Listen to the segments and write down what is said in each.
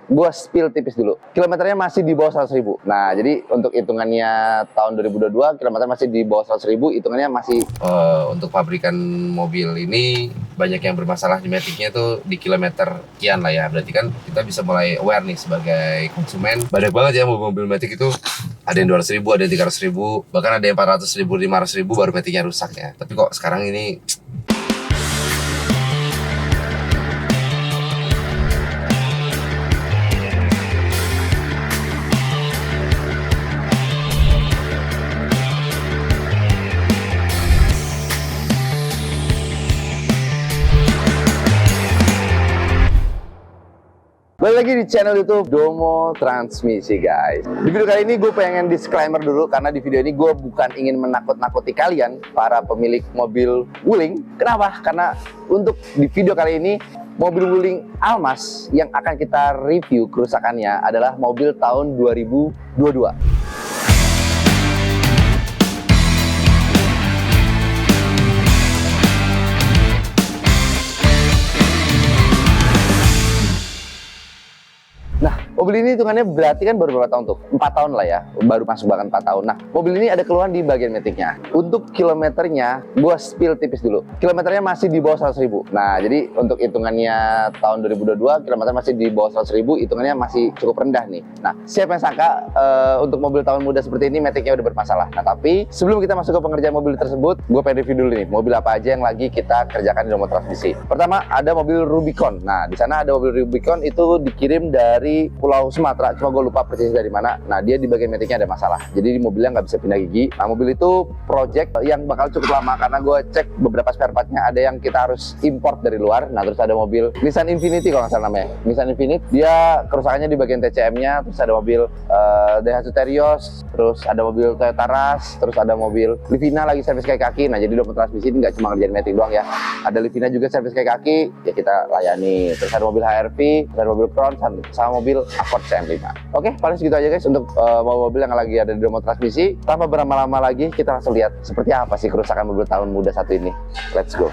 Gua spill tipis dulu. Kilometernya masih di bawah 100.000. Nah, jadi untuk hitungannya tahun 2022, kilometer masih di bawah 100.000, hitungannya masih untuk pabrikan mobil ini banyak yang bermasalah di Matic-nya tuh di kilometer sekian lah ya. Berarti kan kita bisa mulai aware nih sebagai konsumen. Banyak banget ya mobil Matic itu. Ada yang 200.000, ada yang 300.000, bahkan ada yang 400.000, 500.000 baru Matic-nya rusak ya. Tapi kok sekarang ini balik lagi di channel YouTube Domo Transmisi, guys. Di video kali ini gue pengen disclaimer dulu, karena di video ini gue bukan ingin menakut-nakuti kalian para pemilik mobil Wuling. Kenapa? Karena untuk di video kali ini mobil Wuling Almas yang akan kita review kerusakannya adalah mobil tahun 2022. Nah, mobil ini hitungannya berarti kan baru berapa tahun tuh? 4 tahun lah ya, baru masuk bahkan 4 tahun. Nah, mobil ini ada keluhan di bagian metiknya. Untuk kilometernya, gue spill tipis dulu. Kilometernya masih di bawah 100.000. Nah, jadi untuk hitungannya tahun 2022, kilometer masih di bawah 100.000, hitungannya masih cukup rendah nih. Nah, siapa yang sangka untuk mobil tahun muda seperti ini, metiknya udah bermasalah. Nah, tapi sebelum kita masuk ke pengerjaan mobil tersebut, gue pengen review dulu nih, mobil apa aja yang lagi kita kerjakan di Domo Transmisi. Pertama, ada mobil Rubicon. Nah, di sana ada mobil Rubicon itu dikirim dari Pulau Sumatera, cuma gue lupa persis dari mana. Nah, dia di bagian metiknya ada masalah, jadi di mobilnya nggak bisa pindah gigi. Nah, mobil itu project yang bakal cukup lama, karena gue cek beberapa spare partnya ada yang kita harus import dari luar. Nah, terus ada mobil Nissan Infiniti kalau nggak salah namanya, Nissan Infiniti, dia kerusakannya di bagian TCM-nya. Terus ada mobil Daihatsu Terios, terus ada mobil Toyota Rush, terus ada mobil Livina lagi servis kaki. Nah, jadi Domo Transmisi ini nggak cuma ngerjain metik doang ya, ada Livina juga servis kaki, ya kita layani. Terus ada mobil HRV, ada mobil Crown, sama mobil Accord CM5. Oke, paling segitu aja guys untuk mobil yang lagi ada di Domo Transmisi. Tanpa berlama-lama lagi, kita langsung lihat seperti apa sih kerusakan mobil tahun muda satu ini. Let's go.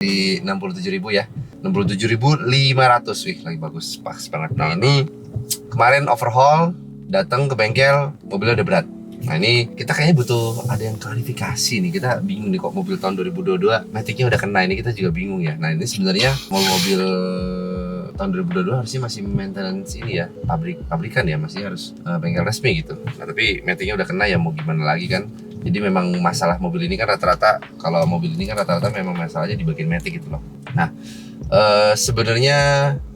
di 67.000 ya, 67.500 wih, lagi bagus, pas banget. Nah, ini kemarin overhaul, datang ke bengkel, mobilnya udah berat. Nah ini kita kayaknya butuh ada yang klarifikasi nih. Kita bingung nih kok mobil tahun 2022 Matic-nya udah kena, ini kita juga bingung ya. Nah ini sebenarnya mobil tahun 2022 harusnya masih maintenance ini ya, pabrikan ya, masih harus bengkel resmi gitu. Nah tapi Matic-nya udah kena ya, mau gimana lagi kan. Jadi memang masalah mobil ini kan rata-rata, kalau mobil ini kan rata-rata memang masalahnya di bagian Matic gitu loh. Nah sebenarnya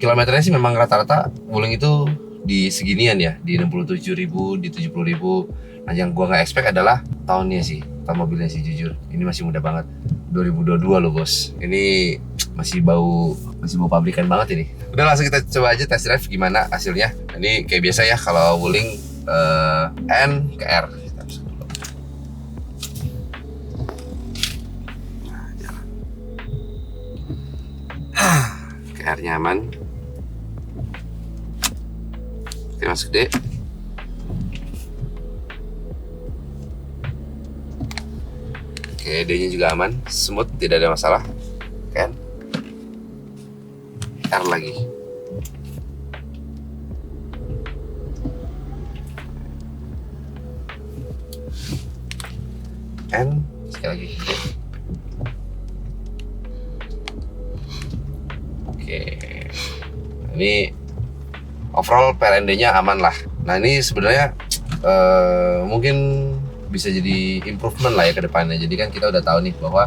kilometernya sih memang rata-rata Wuling itu di seginian ya, di 67.000, di 70.000. Nah yang gua nggak expect adalah tahunnya sih, tahun mobilnya sih jujur. Ini masih muda banget, 2022 loh bos. Ini masih bau pabrikan banget ini. Udah langsung kita coba aja test drive gimana hasilnya. Ini kayak biasa ya kalau Wuling N ke R. Ke R nyaman. Oke, masuk gede. Oke, D-nya juga aman, smooth, tidak ada masalah. Kan? R lagi. N, sekali lagi. Oke. Ini overall PLND-nya aman lah. Nah, ini sebenarnya mungkin bisa jadi improvement lah ya ke depannya. Jadi kan kita udah tahu nih bahwa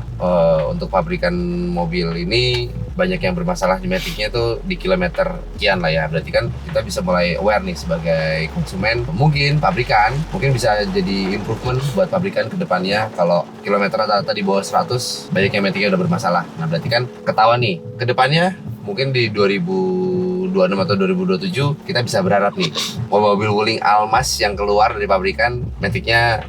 untuk pabrikan mobil ini banyak yang bermasalah di Matic-nya tuh di kilometer sekian lah ya. Berarti kan kita bisa mulai aware nih sebagai konsumen. Mungkin pabrikan, mungkin bisa jadi improvement buat pabrikan ke depannya. Kalau kilometer rata-rata di bawah 100, banyak yang Matic-nya udah bermasalah. Nah berarti kan ketahuan nih, ke depannya mungkin di 2026 atau 2027 kita bisa berharap nih mobil Wuling Almas yang keluar dari pabrikan Matic-nya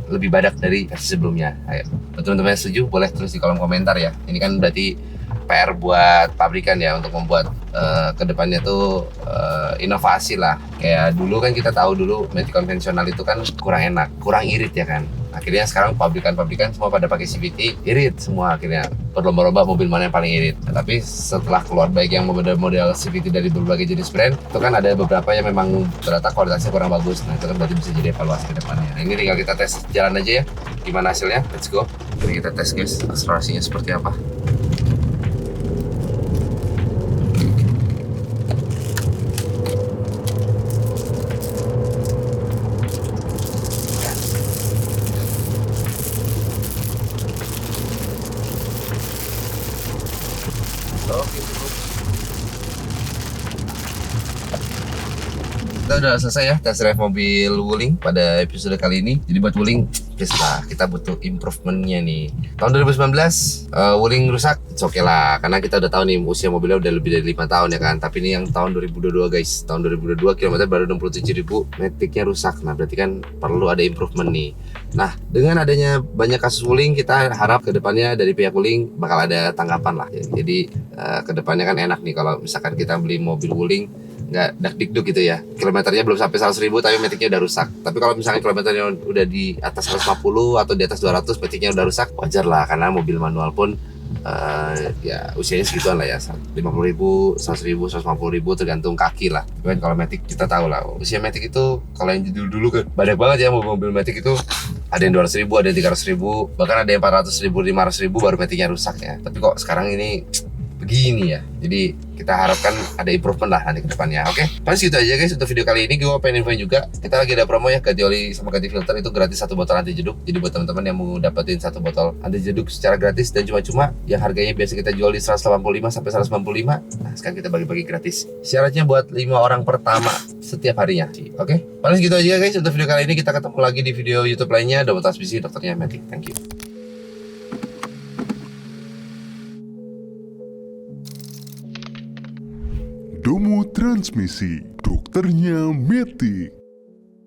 lebih badak dari versi sebelumnya. Ayo, teman-teman yang setuju boleh tulis di kolom komentar ya. Ini kan berarti PR buat pabrikan ya untuk membuat kedepannya tuh inovasi lah. Kayak dulu kan kita tahu dulu Matic konvensional itu kan kurang enak, kurang irit ya kan. Akhirnya sekarang pabrikan-pabrikan semua pada pakai CVT, irit semua akhirnya. Berlomba-lomba mobil mana yang paling irit. Nah, tapi setelah keluar baik yang model-model CVT dari berbagai jenis brand, itu kan ada beberapa yang memang ternyata kualitasnya kurang bagus. Nah itu kan berarti bisa jadi evaluasi ke depannya. Nah, ini tinggal kita tes jalan aja ya, gimana hasilnya. Let's go. Jadi kita tes guys, akselerasinya seperti apa. Oke, kita udah selesai ya test drive mobil Wuling pada episode kali ini. Jadi buat Wuling, please lah, kita butuh improvementnya nih. Tahun 2019 Wuling rusak, it's okay lah, karena kita udah tahu nih usia mobilnya udah lebih dari 5 tahun ya kan. Tapi ini yang tahun 2022 guys, tahun 2022 kilometer baru 67.000, Matic-nya rusak. Nah berarti kan perlu ada improvement nih. Nah dengan adanya banyak kasus Wuling, kita harap kedepannya dari pihak Wuling bakal ada tanggapan lah. Jadi kedepannya kan enak nih kalau misalkan kita beli mobil Wuling nggak dak-dikduk gitu ya, kilometernya belum sampai 100.000 tapi Matic-nya udah rusak. Tapi kalau misalnya kilometernya udah di atas 150 atau di atas 200, Matic-nya udah rusak, wajar lah, karena mobil manual pun ya usianya segituan lah ya, 50.000, 100.000, 150.000 tergantung kaki lah. Tapi kan kalau Matic kita tahu lah, usia Matic itu kalau yang dulu kan banyak banget ya mobil Matic itu, ada yang 200.000, ada yang 300.000, bahkan ada yang 400.000, 500.000 baru Matic-nya rusak ya. Tapi kok sekarang ini begini ya, jadi kita harapkan ada improvement lah nanti ke depannya. Oke, paling segitu aja guys untuk video kali ini. Gue pengen infoin juga, kita lagi ada promo ya, ganti oli sama ganti filter itu gratis 1 botol anti jeduk. Jadi buat teman-teman yang mau dapetin 1 botol anti jeduk secara gratis dan cuma-cuma, yang harganya biasa kita jual di 185 sampai 195, nah sekarang kita bagi-bagi gratis. Syaratnya buat 5 orang pertama setiap harinya. Oke, paling segitu aja guys untuk video kali ini. Kita ketemu lagi di video YouTube lainnya. Double Transmisi, dokternya Matic. Thank you. Domo Transmisi, dokternya Matic.